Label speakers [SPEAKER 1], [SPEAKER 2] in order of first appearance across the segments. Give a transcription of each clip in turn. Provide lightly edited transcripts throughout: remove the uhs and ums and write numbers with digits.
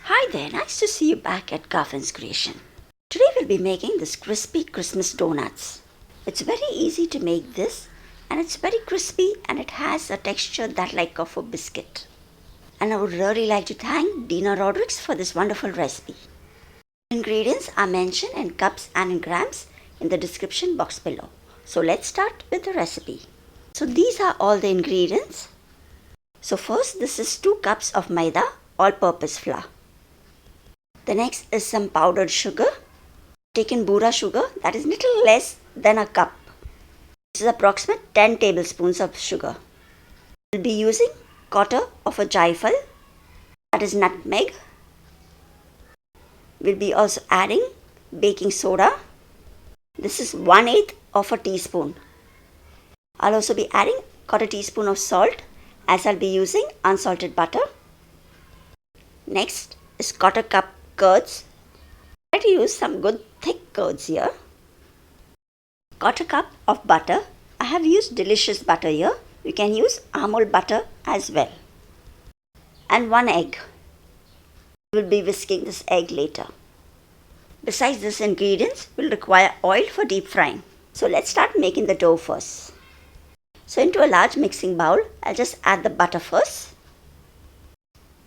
[SPEAKER 1] Hi there, nice to see you back at Garfin's Creation. Today we'll be making this crispy Christmas donuts. It's very easy to make this and it's very crispy and it has a texture that like of a biscuit. And I would really like to thank Dina Rodriguez for this wonderful recipe. Ingredients are mentioned in cups and in grams in the description box below. So let's start with the recipe. So these are all the ingredients. So first this is 2 cups of Maida all-purpose flour. The next is some powdered sugar. Taken Burra sugar, that is little less than a cup. This is approximate 10 tablespoons of sugar. We'll be using quarter of a jaifal, that is nutmeg. We'll be also adding baking soda. This is 1/8 of a teaspoon. I'll also be adding quarter teaspoon of salt as I'll be using unsalted butter. Next is quarter cup curds. Try to use some good thick curds here. Quarter cup of butter. I have used delicious butter here. You can use Amul butter as well. And 1 egg. We'll be whisking this egg later. Besides these ingredients, we'll require oil for deep frying. So let's start making the dough first. So into a large mixing bowl, I'll just add the butter first.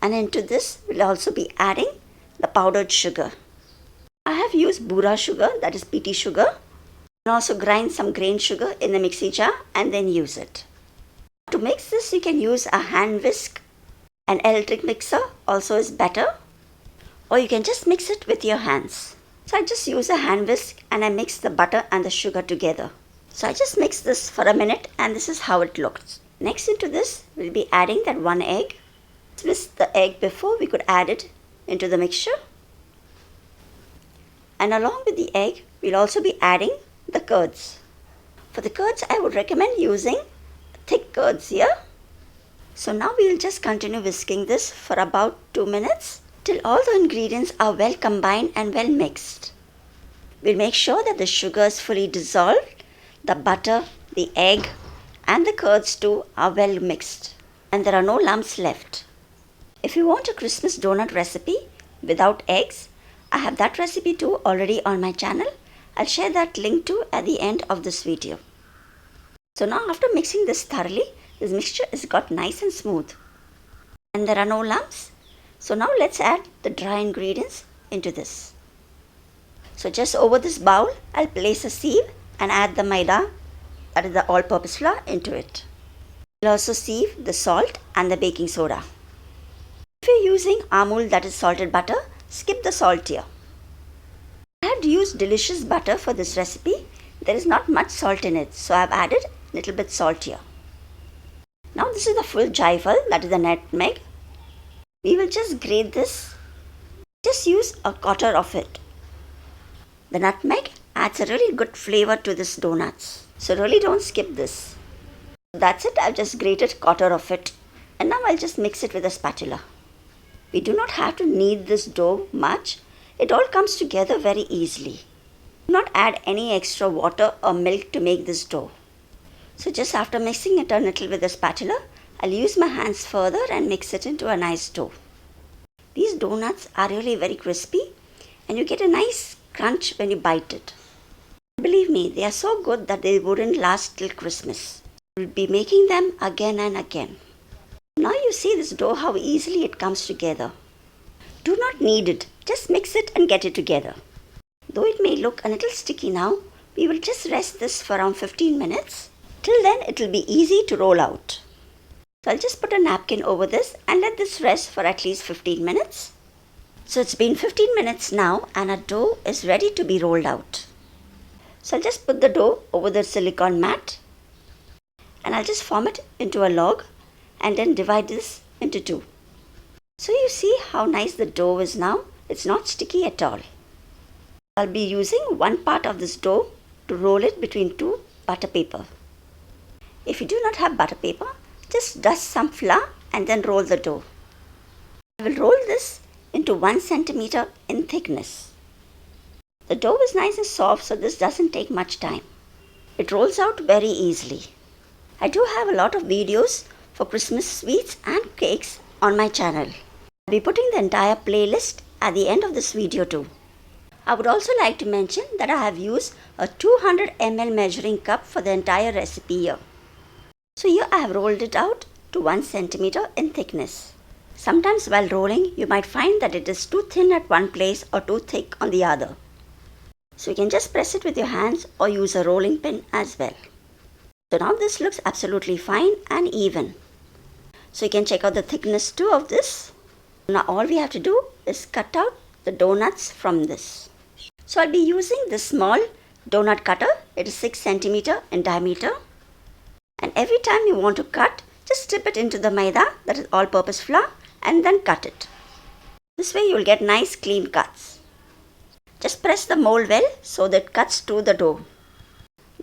[SPEAKER 1] And into this, we'll also be adding the powdered sugar. I have used Burra sugar, that is Pitti Sugar. And also grind some grain sugar in the mixie jar and then use it. To mix this, you can use a hand whisk. An electric mixer also is better. Or you can just mix it with your hands. So I just use a hand whisk and I mix the butter and the sugar together. So I just mix this for a minute and this is how it looks. Next into this, we'll be adding that 1 egg. Let's whisk the egg before we could add it into the mixture. And along with the egg, we'll also be adding the curds. For the curds, I would recommend using thick curds here. So now we'll just continue whisking this for about 2 minutes till all the ingredients are well combined and well mixed. We'll make sure that the sugar is fully dissolved, the butter, the egg and the curds too are well mixed and there are no lumps left. If you want a Christmas donut recipe without eggs, I have that recipe too already on my channel. I'll share that link too at the end of this video. So now after mixing this thoroughly, this mixture is got nice and smooth. And there are no lumps. So now let's add the dry ingredients into this. So just over this bowl, I'll place a sieve and add the Maida, that is the all-purpose flour, into it. I'll also sieve the salt and the baking soda. If you're using Amul, that is salted butter, skip the salt here. I had used delicious butter for this recipe. There is not much salt in it, so I've added a little bit salt here. Now this is the full jaifal, that is the nutmeg. We will just grate this. Just use a quarter of it. The nutmeg adds a really good flavor to this donuts. So really don't skip this. That's it, I've just grated quarter of it. And now I'll just mix it with a spatula. We do not have to knead this dough much. It all comes together very easily. Do not add any extra water or milk to make this dough. So just after mixing it a little with a spatula, I'll use my hands further and mix it into a nice dough. These donuts are really very crispy and you get a nice crunch when you bite it. Believe me, they are so good that they wouldn't last till Christmas. We'll be making them again and again. Now you see this dough how easily it comes together. Do not knead it, just mix it and get it together. Though it may look a little sticky now, we will just rest this for around 15 minutes. Till then it will be easy to roll out. So I'll just put a napkin over this and let this rest for at least 15 minutes. So it's been 15 minutes now and our dough is ready to be rolled out. So I'll just put the dough over the silicone mat and I'll just form it into a log and then divide this into 2. So you see how nice the dough is now. It's not sticky at all. I'll be using 1 part of this dough to roll it between 2 butter paper. If you do not have butter paper, just dust some flour and then roll the dough. I will roll this into 1 centimeter in thickness. The dough is nice and soft, so this doesn't take much time. It rolls out very easily. I do have a lot of videos for Christmas sweets and cakes on my channel. I'll be putting the entire playlist at the end of this video too. I would also like to mention that I have used a 200 ml measuring cup for the entire recipe here. So here I have rolled it out to 1 centimeter in thickness. Sometimes while rolling, you might find that it is too thin at one place or too thick on the other. So you can just press it with your hands or use a rolling pin as well. So now this looks absolutely fine and even. So you can check out the thickness too of this. Now all we have to do is cut out the donuts from this. So I'll be using this small donut cutter. It is 6 centimeter in diameter. And every time you want to cut, just dip it into the Maida, that is all-purpose flour, and then cut it. This way you will get nice clean cuts. Just press the mold well so that it cuts to the dough.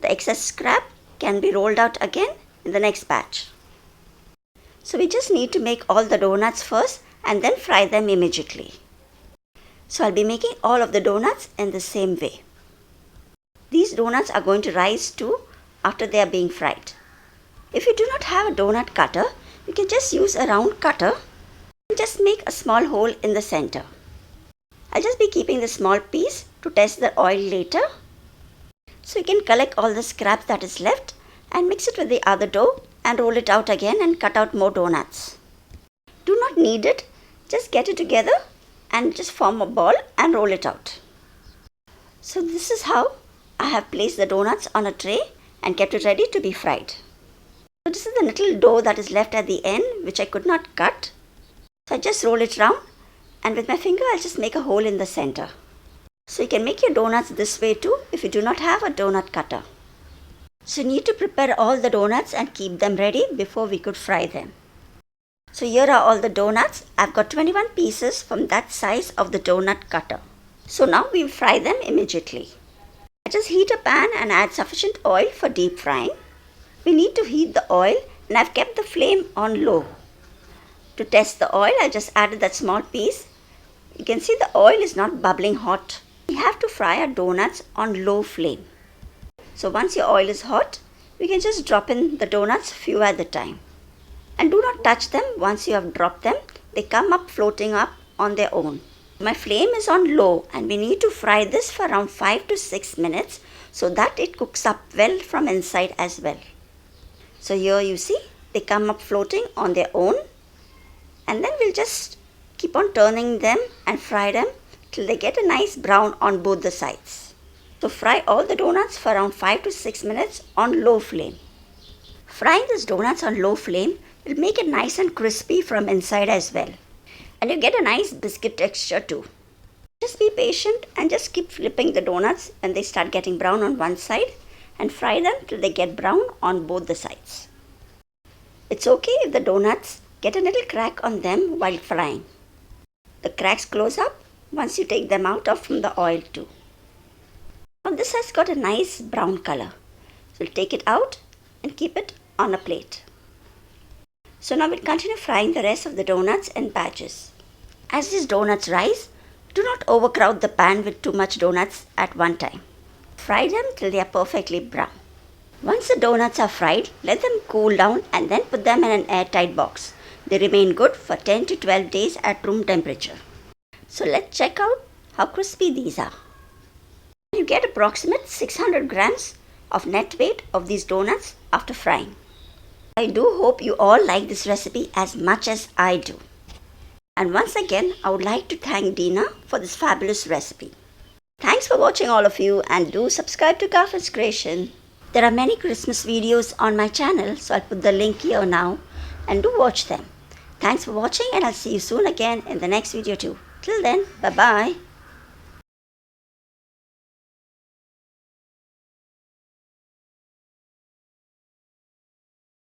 [SPEAKER 1] The excess scrap can be rolled out again in the next batch. So we just need to make all the donuts first and then fry them immediately. So I'll be making all of the donuts in the same way. These donuts are going to rise too after they are being fried. If you do not have a donut cutter, you can just use a round cutter and just make a small hole in the center. I'll just be keeping the small piece to test the oil later. So you can collect all the scrap that is left and mix it with the other dough and roll it out again and cut out more donuts. Do not knead it, just get it together and just form a ball and roll it out. So this is how I have placed the donuts on a tray and kept it ready to be fried. So this is the little dough that is left at the end which I could not cut. So I just roll it round and with my finger I'll just make a hole in the center. So you can make your donuts this way too if you do not have a donut cutter. So you need to prepare all the donuts and keep them ready before we could fry them. So here are all the donuts. I've got 21 pieces from that size of the donut cutter. So now we'll fry them immediately. I just heat a pan and add sufficient oil for deep frying. We need to heat the oil and I've kept the flame on low. To test the oil, I just added that small piece. You can see the oil is not bubbling hot. We have to fry our donuts on low flame. So once your oil is hot, we can just drop in the donuts few at a time. And do not touch them once you have dropped them. They come up floating up on their own. My flame is on low and we need to fry this for around 5 to 6 minutes so that it cooks up well from inside as well. So here you see they come up floating on their own and then we'll just keep on turning them and fry them till they get a nice brown on both the sides. So fry all the donuts for around 5 to 6 minutes on low flame. Frying these donuts on low flame will make it nice and crispy from inside as well. And you get a nice biscuit texture too. Just be patient and just keep flipping the donuts when they start getting brown on one side and fry them till they get brown on both the sides. It's okay if the donuts get a little crack on them while frying. The cracks close up once you take them out from the oil too. Now this has got a nice brown color. So we'll take it out and keep it on a plate. So now we'll continue frying the rest of the donuts in batches. As these donuts rise, do not overcrowd the pan with too much donuts at one time. Fry them till they are perfectly brown. Once the donuts are fried, let them cool down and then put them in an airtight box. They remain good for 10 to 12 days at room temperature. So let's check out how crispy these are. You get approximate 600 grams of net weight of these donuts after frying. I do hope you all like this recipe as much as I do. And once again, I would like to thank Dina for this fabulous recipe. Thanks for watching all of you and do subscribe to Garfin's Creation. There are many Christmas videos on my channel, so I'll put the link here now and do watch them. Thanks for watching and I'll see you soon again in the next video too. Till then, bye-bye.